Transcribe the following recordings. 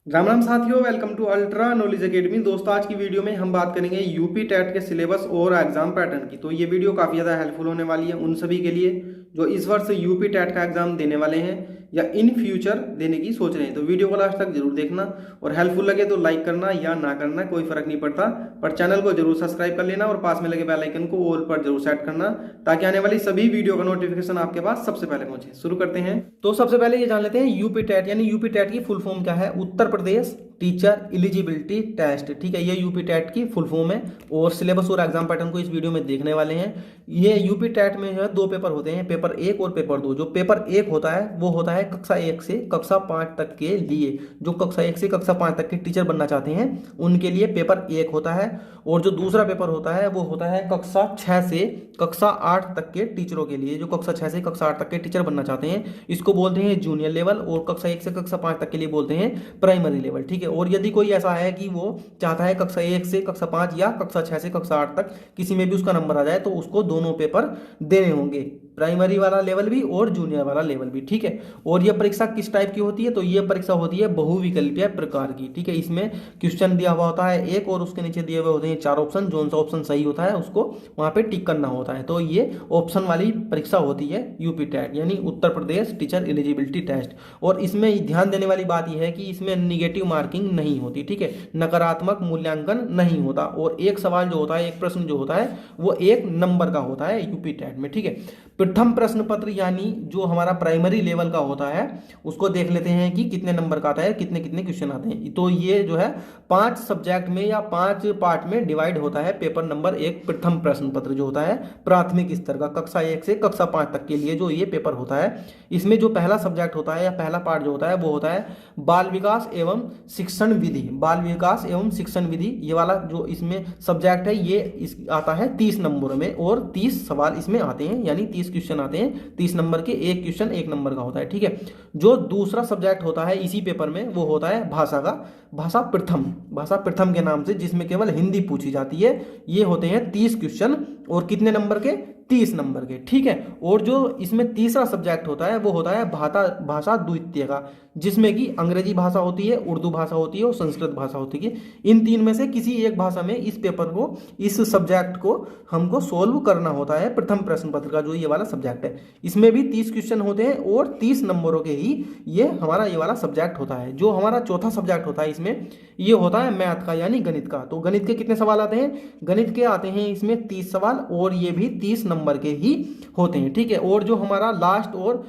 राम राम साथियों, welcome to ultra knowledge academy. दोस्तों, आज की वीडियो में हम बात करेंगे यूपी टेट के सिलेबस और एग्जाम पैटर्न की। तो ये वीडियो काफ़ी ज़्यादा हेल्पफुल होने वाली है उन सभी के लिए जो इस वर्ष यूपी टेट का एग्जाम देने वाले हैं या इन फ्यूचर देने की सोच रहे हैं। तो वीडियो को लास्ट तक जरूर देखना और हेल्पफुल लगे तो लाइक करना या ना करना कोई फर्क नहीं पड़ता, पर चैनल को जरूर सब्सक्राइब कर लेना और पास में लगे बेल आइकन को ऑल पर जरूर सेट करना ताकि आने वाली सभी वीडियो का नोटिफिकेशन आपके पास सबसे पहले पहुंचे। शुरू करते हैं। तो सबसे पहले ये जान लेते हैं यूपी टेट यानी यूपी टेट की फुल फॉर्म क्या है। Uttar Pradesh teacher eligibility test, ठीक है, ये यूपी टेट की फुल फॉर्म है और सिलेबस और एग्जाम पैटर्न को इस वीडियो में देखने वाले हैं। ये यूपी टेट में जो है दो पेपर होते हैं, पेपर 1 और पेपर 2। जो पेपर 1 होता है वो होता है कक्षा 1 से कक्षा 5 तक के लिए। जो कक्षा 1 से कक्षा 5 तक के टीचर बनना चाहते हैं उनके लिए पेपर 1 होता है। और जो दूसरा पेपर होता है वो होता है कक्षा 6 से कक्षा 8 तक के टीचरों के लिए। जो कक्षा 6 से कक्षा 8 तक के टीचर बनना चाहते हैं इसको बोलते हैं जूनियर लेवल, और कक्षा 1 से कक्षा 5 तक के लिए बोलते हैं प्राइमरी लेवल, ठीक है। और यदि कोई ऐसा है कि वो चाहता है कक्षा 1 से कक्षा 5 या कक्षा 6 से कक्षा 8 तक किसी में भी उसका नंबर आ जाए तो उसको दोनों पेपर देने होंगे, प्राइमरी वाला लेवल भी और जूनियर वाला लेवल भी, ठीक है। और ये परीक्षा किस टाइप की होती है, तो ये परीक्षा होती है बहुविकल्पीय प्रकार की, ठीक है। इसमें क्वेश्चन दिया हुआ होता है एक और उसके नीचे दिए हुए होते हैं 4 ऑप्शन। जो सा ऑप्शन सही होता है उसको वहां पे टिक करना होता है। तो ये ऑप्शन वाली परीक्षा होती है यूपी टेट यानी Uttar Pradesh teacher eligibility test. और इसमें ध्यान देने वाली बात यह है कि इसमें निगेटिव मार्किंग नहीं होती, ठीक है, नकारात्मक मूल्यांकन नहीं होता। और एक सवाल जो होता है, एक प्रश्न जो होता है वो 1 नंबर का होता है यूपी टेट में, ठीक है। प्रथम प्रश्न पत्र यानी जो हमारा प्राइमरी लेवल का होता है उसको देख लेते हैं कि कितने नंबर का आता है, कितने कितने क्वेश्चन आते हैं। तो ये जो है 5 सब्जेक्ट में या 5 पार्ट में डिवाइड होता है पेपर नंबर 1 प्रथम प्रश्न पत्र जो होता है प्राथमिक स्तर का कक्षा 1 से कक्षा 5 तक के लिए जो ये पेपर होता है। इसमें जो पहला सब्जेक्ट होता है या पहला पार्ट जो होता है वो होता है बाल विकास एवं शिक्षण विधि। बाल विकास एवं शिक्षण विधि ये वाला जो इसमें सब्जेक्ट है ये आता है 30 नंबर में और 30 सवाल इसमें आते हैं, यानी 30 क्वेश्चन आते हैं 30 नंबर के। एक क्वेश्चन 1 नंबर का होता है, ठीक है। जो दूसरा सब्जेक्ट होता है इसी पेपर में वो होता है भाषा का, भाषा प्रथम, भाषा प्रथम के नाम से, जिसमें केवल हिंदी पूछी जाती है। ये होते हैं 30 क्वेश्चन और कितने नंबर के, 30 नंबर के, ठीक है। और जो इसमें तीसरा सब्जेक्ट होता है वो होता है भाषा द्वितीय का, जिसमें कि अंग्रेजी भाषा होती है, उर्दू भाषा होती है और संस्कृत भाषा होती है। इन 3 में से किसी एक भाषा में इस पेपर को, इस सब्जेक्ट को हमको सोल्व करना होता है प्रथम प्रश्न पत्र का जो ये वाला सब्जेक्ट है। इसमें भी 30 क्वेश्चन होते हैं और 30 नंबरों के ही ये हमारा ये वाला सब्जेक्ट होता है। जो हमारा चौथा सब्जेक्ट होता है इसमें ये होता है मैथ का यानी गणित का। तो गणित के कितने सवाल आते हैं, गणित के आते हैं इसमें 30 सवाल और ये भी 30 नंबर के ही होते हैं, ठीक है। और जो हमारा लास्ट और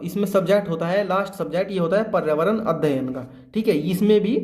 इसमें सब्जेक्ट होता है, लास्ट सब्जेक्ट ये होता है पर्यावरण अध्ययन का, ठीक है। इसमें भी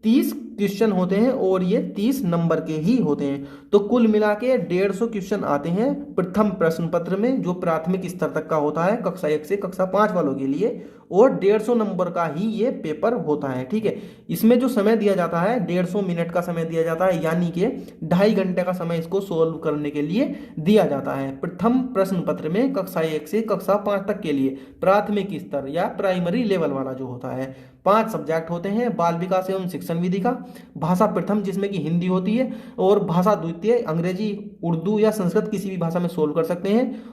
30 क्वेश्चन होते हैं और ये 30 नंबर के ही होते हैं। तो कुल मिला के 150 क्वेश्चन आते हैं प्रथम प्रश्न पत्र में जो प्राथमिक स्तर तक का होता है कक्षा 1 से कक्षा 5 वालों के लिए, और 150 नंबर का ही ये पेपर होता है, ठीक है। इसमें जो समय दिया जाता है 150 मिनट का समय दिया जाता है, यानी कि 2.5 घंटे का समय इसको सोल्व करने के लिए दिया जाता है प्रथम प्रश्न पत्र में कक्षा 1 से कक्षा 5 तक के लिए। प्राथमिक स्तर या प्राइमरी लेवल वाला जो होता है 5 सब्जेक्ट होते हैं, बाल विकास एवं शिक्षण विधि का, भाषा प्रथम जिसमें कि हिंदी होती है, और भाषा द्वितीय अंग्रेजी, उर्दू या संस्कृत किसी भी भाषा में सोल्व कर सकते हैं,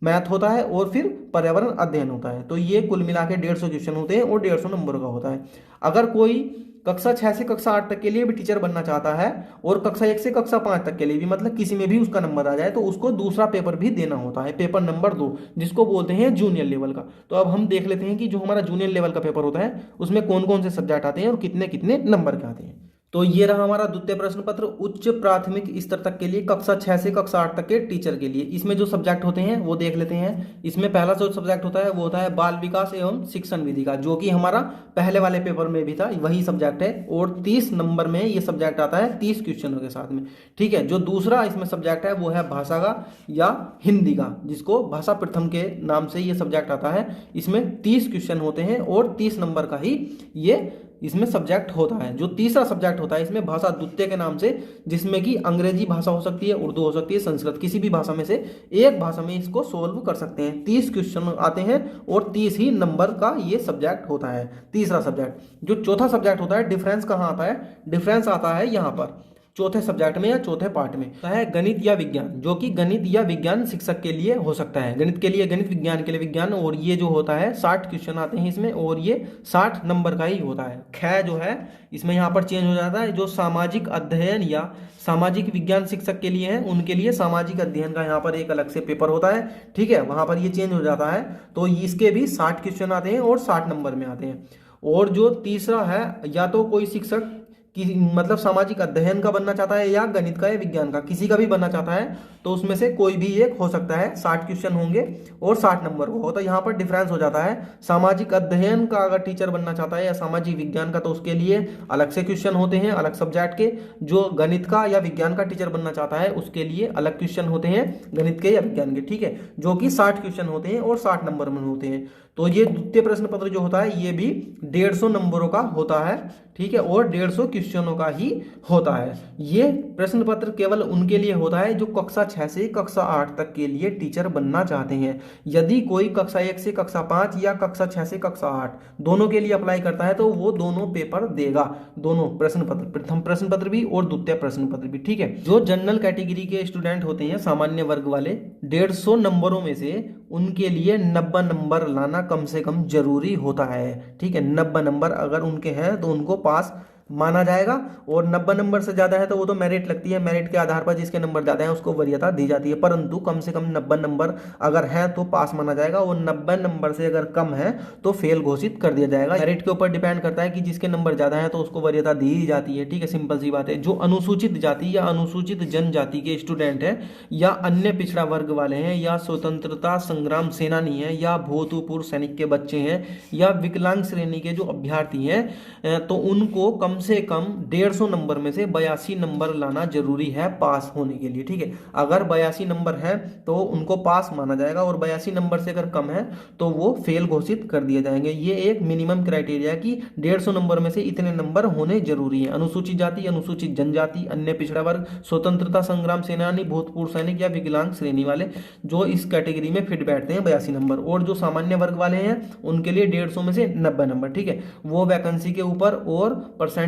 मैथ होता है, और फिर पर्यावरण अध्ययन होता है। तो ये कुल मिला के 150 क्वेश्चन होते हैं और 150 नंबर का होता है। अगर कोई कक्षा 6 से कक्षा 8 तक के लिए भी टीचर बनना चाहता है और कक्षा 1 से कक्षा 5 तक के लिए भी, मतलब किसी में भी उसका नंबर आ जाए, तो उसको दूसरा पेपर भी देना होता है, पेपर नंबर 2, जिसको बोलते हैं जूनियर लेवल का। तो अब हम देख लेते हैं कि जो हमारा जूनियर लेवल का पेपर होता है उसमें कौन कौन से सब्जेक्ट आते हैं और कितने कितने नंबर के आते हैं। तो ये रहा हमारा द्वितीय प्रश्न पत्र उच्च प्राथमिक स्तर तक के लिए कक्षा 6 से कक्षा 8 तक के टीचर के लिए। इसमें जो सब्जेक्ट होते हैं वो देख लेते हैं। इसमें पहला जो सब्जेक्ट होता है वो होता है बाल विकास एवं शिक्षण विधि का, जो कि हमारा पहले वाले पेपर में भी था, वही सब्जेक्ट है। और 30 नंबर में ये सब्जेक्ट आता है 30 क्वेश्चनों के साथ में, ठीक है। जो दूसरा इसमें सब्जेक्ट है वो है भाषा का या हिंदी का, जिसको भाषा प्रथम के नाम से ये सब्जेक्ट आता है। इसमें 30 क्वेश्चन होते हैं और 30 नंबर का ही ये इसमें सब्जेक्ट होता है। जो तीसरा सब्जेक्ट होता है इसमें भाषा द्वितीय के नाम से, जिसमें कि अंग्रेजी भाषा हो सकती है, उर्दू हो सकती है, संस्कृत, किसी भी भाषा में से एक भाषा में इसको सोल्व कर सकते हैं। 30 क्वेश्चन आते हैं और 30 ही नंबर का ये सब्जेक्ट होता है तीसरा सब्जेक्ट। जो चौथा सब्जेक्ट होता है, डिफरेंस कहाँ आता है, डिफरेंस आता है यहाँ पर। चौथे सब्जेक्ट में या चौथे पार्ट में है गणित या विज्ञान, जो कि गणित या विज्ञान शिक्षक के लिए हो सकता है। गणित के लिए गणित, विज्ञान के लिए विज्ञान। और ये जो होता है 60 क्वेश्चन आते हैं इसमें, और ये 60 नंबर का ही होता है। ख जो है इसमें यहाँ पर चेंज हो जाता है, जो सामाजिक अध्ययन या सामाजिक विज्ञान शिक्षक के लिए है उनके लिए सामाजिक अध्ययन का यहाँ पर एक अलग से पेपर होता है, ठीक है, वहां पर ये चेंज हो जाता है। तो इसके भी 60 क्वेश्चन आते हैं और 60 नंबर में आते हैं। और जो तीसरा है, या तो कोई शिक्षक कि मतलब सामाजिक अध्ययन का बनना चाहता है या गणित का या विज्ञान का, किसी का भी बनना चाहता है, तो उसमें से कोई भी एक हो सकता है। 60 क्वेश्चन होंगे और 60 नंबर को हो, तो यहाँ पर डिफरेंस हो जाता है। सामाजिक अध्ययन का अगर टीचर बनना चाहता है या सामाजिक विज्ञान का, तो उसके लिए अलग से क्वेश्चन होते हैं अलग सब्जेक्ट के। जो गणित का या विज्ञान का टीचर बनना चाहता है उसके लिए अलग क्वेश्चन होते हैं गणित के या विज्ञान के, ठीक है, जो कि 60 क्वेश्चन होते हैं और 60 नंबर में होते हैं। तो ये द्वितीय प्रश्न पत्र जो होता है ये भी 150 नंबरों का होता है, ठीक है, और 150 क्वेश्चनों का ही होता है। ये प्रश्न पत्र केवल उनके लिए होता है जो कक्षा 6 से कक्षा 8 तक के लिए टीचर बनना चाहते हैं। यदि कोई कक्षा 1 से कक्षा 5 या कक्षा 6 से कक्षा 8 दोनों के लिए अप्लाई करता है तो वो दोनों पेपर देगा, दोनों प्रश्न पत्र, प्रथम प्रश्न पत्र भी और द्वितीय प्रश्न पत्र भी, ठीक है। जो जनरल कैटेगरी के स्टूडेंट होते हैं, सामान्य वर्ग वाले, 150 नंबरों में से उनके लिए 90 नंबर लाना कम से कम जरूरी होता है, ठीक है। 90 नंबर अगर उनके हैं तो उनको पास माना जाएगा, और 90 नंबर से ज्यादा है तो वो तो मेरिट लगती है, मेरिट के आधार पर जिसके नंबर ज्यादा है उसको वरीयता दी जाती है, परंतु कम से कम 90 नंबर अगर है तो पास माना जाएगा, और 90 नंबर से अगर कम है तो फेल घोषित कर दिया जाएगा। मेरिट के ऊपर डिपेंड करता है कि जिसके नंबर ज्यादा है तो उसको वरीयता दी जाती है, ठीक है, सिंपल सी बात है। जो अनुसूचित जाति या अनुसूचित जनजाति के स्टूडेंट है, या अन्य पिछड़ा वर्ग वाले हैं, या स्वतंत्रता संग्राम सेनानी है, या भूतपूर्व सैनिक के बच्चे हैं, या विकलांग श्रेणी के जो अभ्यर्थी हैं, तो उनको कम से कम 150 नंबर में से 82 नंबर लाना जरूरी है पास होने के लिए, ठीक है। अगर 82 नंबर है तो उनको पास माना जाएगा, और 82 नंबर से अगर कम है तो वो फेल घोषित कर दिए जाएंगे। ये एक मिनिमम क्राइटेरिया है कि 150 नंबर में से इतने नंबर होने जरूरी है। अनुसूचित जाति, अनुसूचित जनजाति, अन्य पिछड़ा वर्ग, स्वतंत्रता संग्राम सेनानी, भूतपूर्व सैनिक या विकलांग श्रेणी वाले, जो इस कैटेगरी में फिट बैठते हैं 82 नंबर। और जो सामान्य वर्ग वाले हैं उनके लिए 150 में से 90 नंबर, ठीक है। वो वैकेंसी के ऊपर और परसेंटेज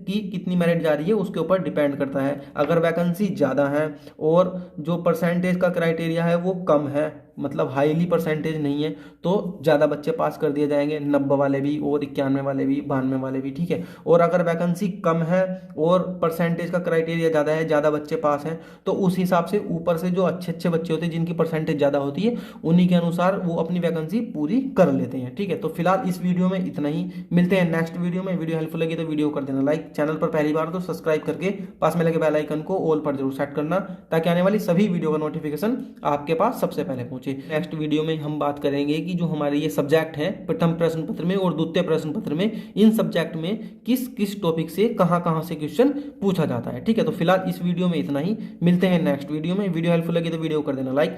की कितनी मेरिट जा रही है उसके ऊपर डिपेंड करता है। अगर वैकेंसी ज्यादा है और जो परसेंटेज का क्राइटेरिया है वो कम है, मतलब हाईली परसेंटेज नहीं है, तो ज्यादा बच्चे पास कर दिए जाएंगे, 90 वाले भी और 91 वाले भी, 92 वाले भी, ठीक है। और अगर वैकेंसी कम है और परसेंटेज का क्राइटेरिया ज्यादा है, ज्यादा बच्चे पास हैं, तो उस हिसाब से ऊपर से जो अच्छे अच्छे बच्चे होते हैं जिनकी परसेंटेज ज्यादा होती है उन्हीं के अनुसार वो अपनी वैकेंसी पूरी कर लेते हैं, ठीक है। तो फिलहाल इस वीडियो में इतना ही, मिलते हैं नेक्स्ट वीडियो में। वीडियो हेल्पफुल लगी तो वीडियो कर देना लाइक, चैनल पर पहली बार तो सब्सक्राइब करके पास में लगे बेल आइकन को ऑल पर जरूर सेट करना, ताकि आने वाली सभी वीडियो का नोटिफिकेशन आपके पास सबसे पहले पहुंचे। नेक्स्ट वीडियो में हम बात करेंगे कि जो हमारे ये सब्जेक्ट हैं प्रथम प्रश्न पत्र में और द्वितीय प्रश्न पत्र में, इन सब्जेक्ट में किस किस टॉपिक से कहां से क्वेश्चन पूछा जाता है, ठीक है। तो फिलहाल इस वीडियो में इतना ही, मिलते हैं नेक्स्ट वीडियो में। वीडियो हेल्पफुल लगी तो वीडियो कर देना लाइक।